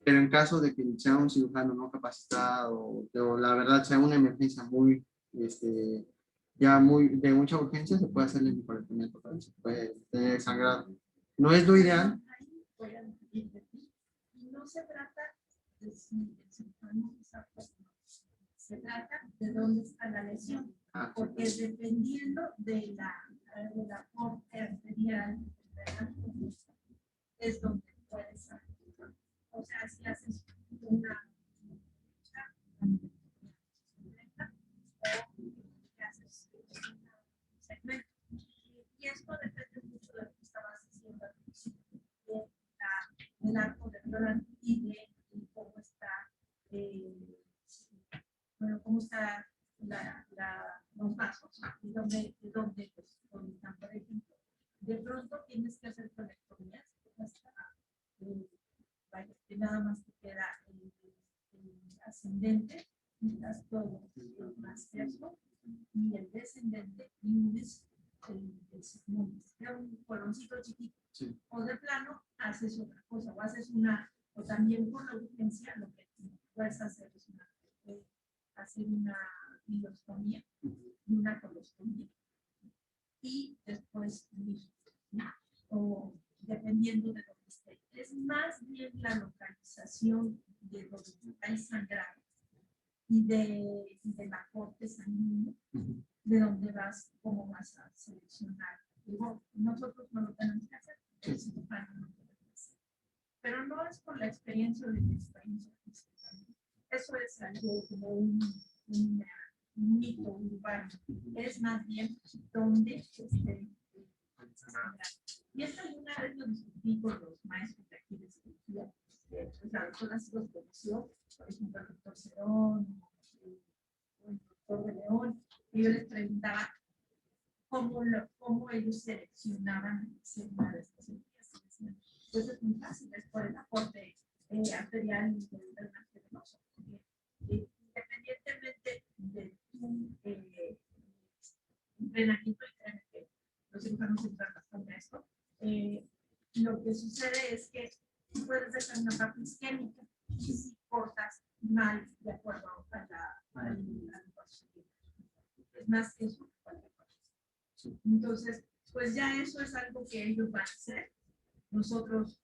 pero en caso de que sea un cirujano no capacitado o la verdad sea una emergencia muy, de mucha urgencia, se puede hacer la colectomía total, se puede tener sangrado. No es lo ideal. No se trata de si el cirujano está próximo, se trata de dónde está la lesión, porque dependiendo de la porte arterial, es donde puede salir. O sea, si haces una segmento. Y esto depende mucho de lo que estabas diciendo al principio, del arco de Roland y de cómo está, cómo está los vasos, y dónde están, por ejemplo. De pronto tienes que hacer colectomías, que nada más te queda el ascendente, quitas todo lo más terso, y el descendente y unes un coloncito chiquito. Sí. O de plano haces otra cosa, o haces o también por la urgencia, lo que puedes hacer es hacer una bilostomía y una colostomía. Y después, o dependiendo de lo que esté. Es más bien la localización de donde hay sangrado y de la corte sanguínea, de donde cómo vas a seleccionar. Digo, nosotros no lo tenemos que hacer, pero no es por la experiencia o la experiencia. Eso es algo como un mito urbano. Es más bien donde esté. Y esto alguna vez lo discutí con los maestros de aquí de cirugía. La doctora sí los conoció, por ejemplo, el doctor Cerón, el doctor de León, y yo les preguntaba cómo ellos seleccionaban una de estas cirugías. Pues es muy fácil, es por el aporte arterial y del drenaje venoso. Independientemente de entrenamiento, y créanme que los cirujanos entran bastante a esto, lo que sucede es que tú puedes dejar una parte isquémica si cortas mal de acuerdo al procedimiento. Es más que eso, cualquier cosa. Entonces, pues ya eso es algo que ellos van a hacer. Nosotros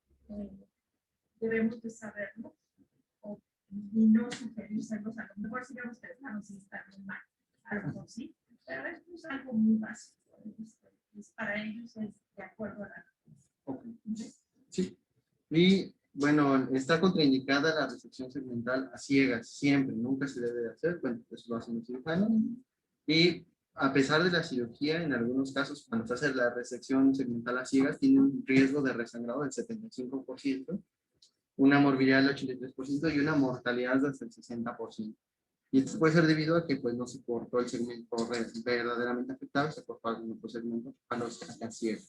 debemos de saberlo y no sugerirlos. A lo mejor si vemos que no sí está muy mal, a lo mejor sí, pero esto es algo muy básico. Para ellos es de acuerdo a la... Okay. Sí. Y bueno, está contraindicada la resección segmental a ciegas, siempre, nunca se debe de hacer, bueno, eso lo hacen los cirujanos. Y a pesar de la cirugía, en algunos casos, cuando se hace la resección segmental a ciegas, tiene un riesgo de resangrado del 75%, una morbilidad del 83% y una mortalidad hasta el 60%. Y esto puede ser debido a que pues, no se cortó el segmento verdaderamente afectado, se cortó algún otro segmento cuando se hace ciego.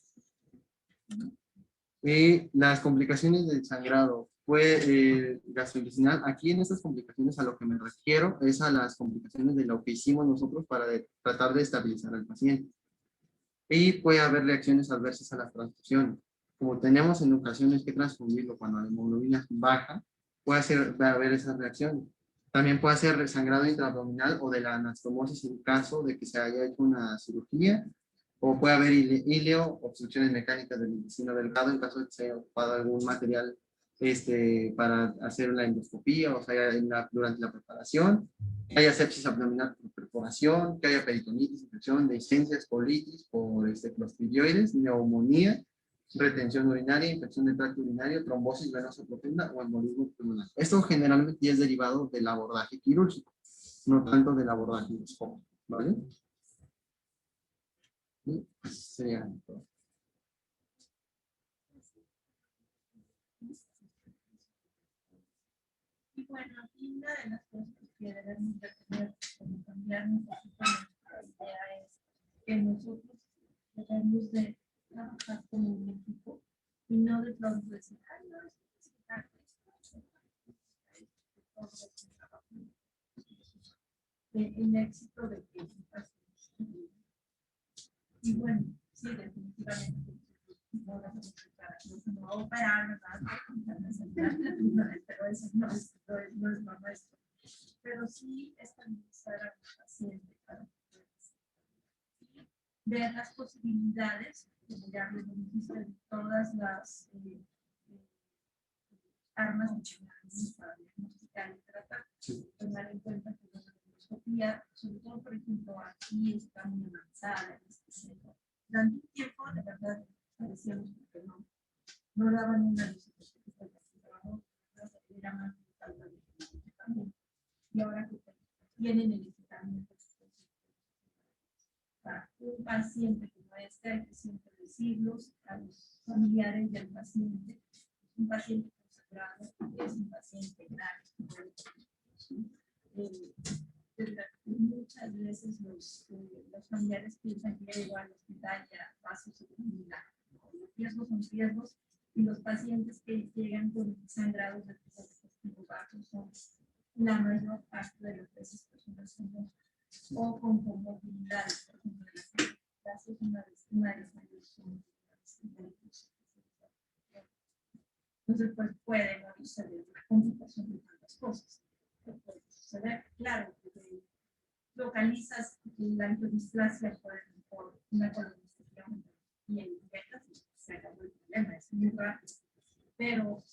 Y las complicaciones del sangrado gastrointestinal, aquí en estas complicaciones a lo que me refiero es a las complicaciones de lo que hicimos nosotros para tratar de estabilizar al paciente. Y puede haber reacciones adversas a la transfusión. Como tenemos en ocasiones que transfundirlo cuando la hemoglobina baja, puede haber esas reacciones. También puede ser sangrado intraabdominal o de la anastomosis en caso de que se haya hecho una cirugía, o puede haber ileo, obstrucciones mecánicas del intestino delgado en caso de que se haya ocupado algún material para hacer la endoscopía, o sea, durante la preparación, que haya sepsis abdominal por perforación, que haya peritonitis, infección, dehiscencias, colitis por clostridioides, neumonía, retención urinaria, infección del tracto urinario, trombosis venosa profunda o embolismo pulmonar. Esto generalmente es derivado del abordaje quirúrgico, no tanto del abordaje endoscópico, ¿vale? Y sería todo. Y bueno, aquí una de las cosas que debemos de tener como cambiar un poquito nuestra idea es que nosotros debemos de trabajar como un equipo y no de pronto decir, ay, no, es el éxito de que y bueno, sí, definitivamente no vamos a operar, ¿verdad? Pero eso no es lo nuestro. Pero sí estabilizar a los pacientes para ver las posibilidades, como ya lo dijiste, de todas las armas adicionales para diagnosticar y tratar. Tomar en cuenta que la endoscopía, sobre todo, por ejemplo, aquí está muy avanzada en este centro. Durante un tiempo, de verdad, parecíamos que no daban una era más también. Y ahora que tienen el equipamiento para un paciente como este, hay que siempre decirlos a los familiares del paciente, un paciente consagrado es un paciente grave. Muchas veces los familiares piensan que llegó al hospital ya paso su comunidad. Los riesgos son riesgos y los pacientes que llegan con sangrados de tipo bajo son la mayor parte de las veces personas con o con comorbilidades, por ejemplo, las es una de las mayores comorbilidades. Entonces, pues puede morirse de una complicación de tantas cosas. Puede suceder, claro, porque localizas la hipodisplasia por una colonización y el inyectas y se acabó el problema, es muy rápido. Pero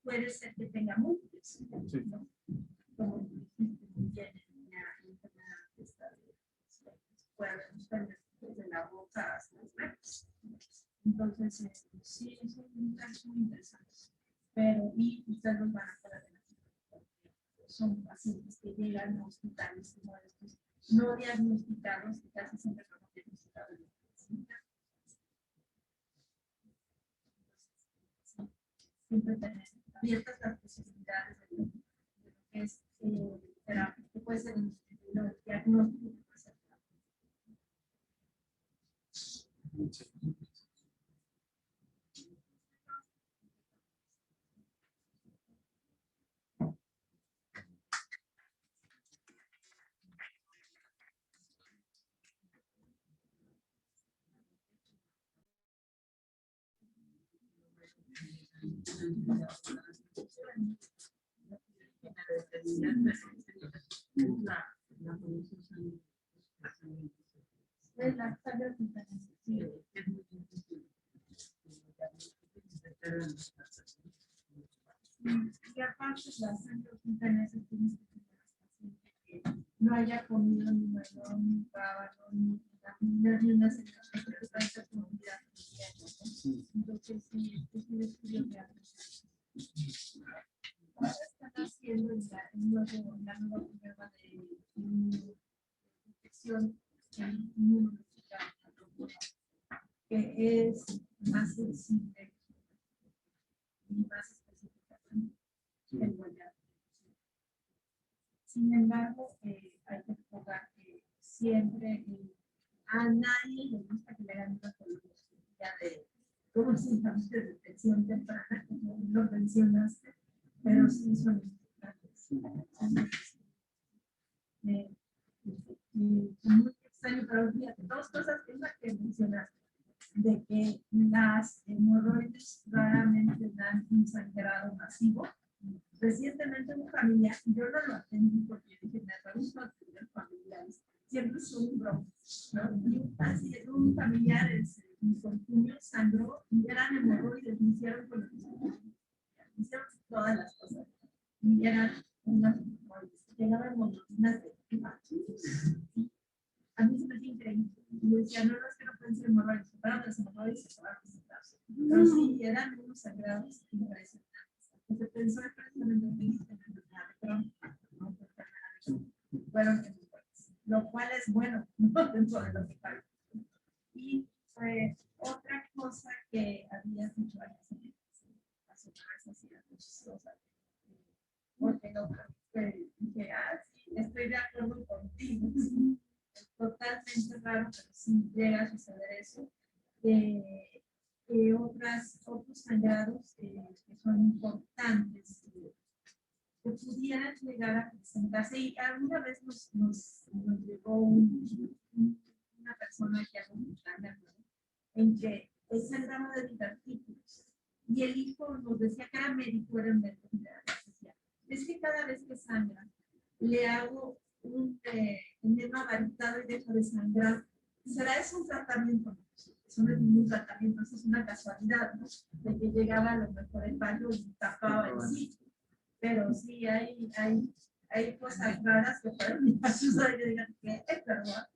puede ser que tenga múltiples, ¿no? Como dijiste, tiene una enfermedad que está puede haber desde la boca hasta los brazos. Entonces, sí, es un caso muy interesante. Pero, y ustedes los van a poder ver. Son pacientes que llegan a hospitales como estos, no diagnosticados, que casi siempre son diagnosticados. Siempre tener abiertas las posibilidades de lo que es terapia, que puede ser el diagnóstico, que puede ser La sangre y aparte la sangre tiene que no haya comido ni melón, ni rábano, ni una sensación de tanta comunidad. Entonces, sí, es un estudio de ahora están haciendo la nueva prueba de detección inmunológica, que es más sensible y más específica que el guayabo. Sin embargo, hay que recordar que siempre a nadie le gusta que le hagan una colonoscopia de cómo se llama de detección temprana, como lo mencionaste, pero sí son importantes. Muy extraño, pero fíjate, dos cosas que es la que mencionaste, de que las hemorroides raramente dan un sangrado masivo. Recientemente un familiar, yo no lo atendí porque dije, me atrevo a atender familiares, siempre son bromas, ¿no? Y así, un familiar con puño sangró y eran hemorroides, me hicieron con hicieron todas las cosas. Y eran unas hemorroides, llegaban unas de a mí se me hacía increíble. Y yo decía, no, no es que no pueden ser hemorroides, pero las hemorroides se acabaron de sentarse. Pero sí, eran unos sangrados impresionantes. Se pensó precisamente en fueron lo cual es bueno, no dentro de lo que cabe. Y otra cosa que había dicho antes, las otras hacían muchas cosas, porque no dije, sí, estoy de acuerdo contigo. Es totalmente raro, pero sí llega a suceder eso. Otros sangrados que son importantes, que pudieran llegar a presentarse. Y alguna vez nos llegó una persona que hace un escándalo en que él sangraba de divertículos y el hijo nos decía que era médico, era un médico, decía, es que cada vez que sangra le hago un enema varitado y deja de sangrar. ¿Será eso un tratamiento? Eso no es ningún tratamiento, eso es una casualidad, ¿no? De que llegaba a lo mejor el baño y tapaba el sitio. Pero sí hay cosas raras que pueden pasar y digan que es verdad.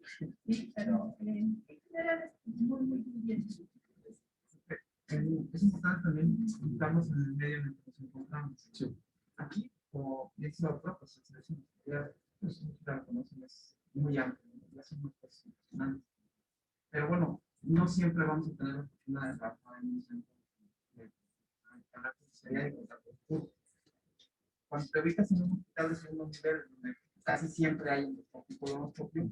Sí, pero en general es muy, muy bien. Es importante también estamos en el medio en el que nos encontramos. Sí. Aquí, como dice la otra, pues es la conocen, es muy amplio, es muy impresionante. Pero bueno, no siempre vamos a tener la oportunidad de trabajar en un centro de contacto. Cuando te ubicas en un hospital de segundo nivel, donde casi siempre hay un colonoscopio,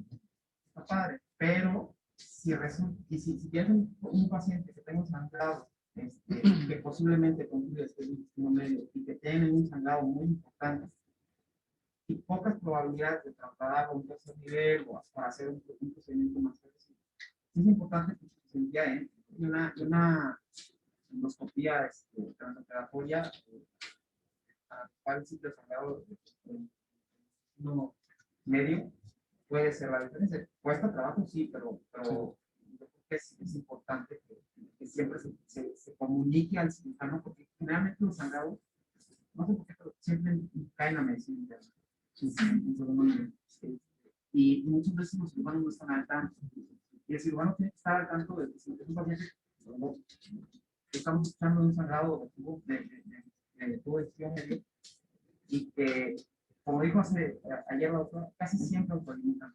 está padre, pero si resulta, y si tienes un paciente que tenga un sangrado, que posiblemente concluya este intestino medio y que tiene un sangrado muy importante, y pocas probabilidades de trasladarlo a un tercer nivel o para hacer un procedimiento más agresivo, es importante que se envíe una endoscopía transoperatoria para el sitio sangrado no medio puede ser la diferencia. Cuesta trabajo, sí, pero yo creo que es importante que siempre se comunique al cirujano, porque generalmente los sangrados, no sé por qué, pero siempre caen en la medicina interna. Y muchas veces los cirujanos no están al tanto. Y el cirujano tiene que estar al tanto de que si es un paciente, estamos escuchando un sangrado de tubo de medio, y que, como dijo ayer la doctora, casi siempre autolimitan.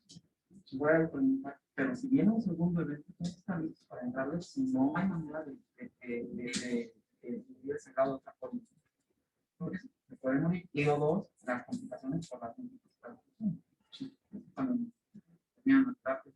Voy a autolimitar, pero si viene un segundo evento, no están listos para entrarle, si no hay manera de vivir el sangrado de otra forma. Entonces, se puede morir. Y o dos, las complicaciones por las múltiples transfusiones. Cuando terminan la terapia,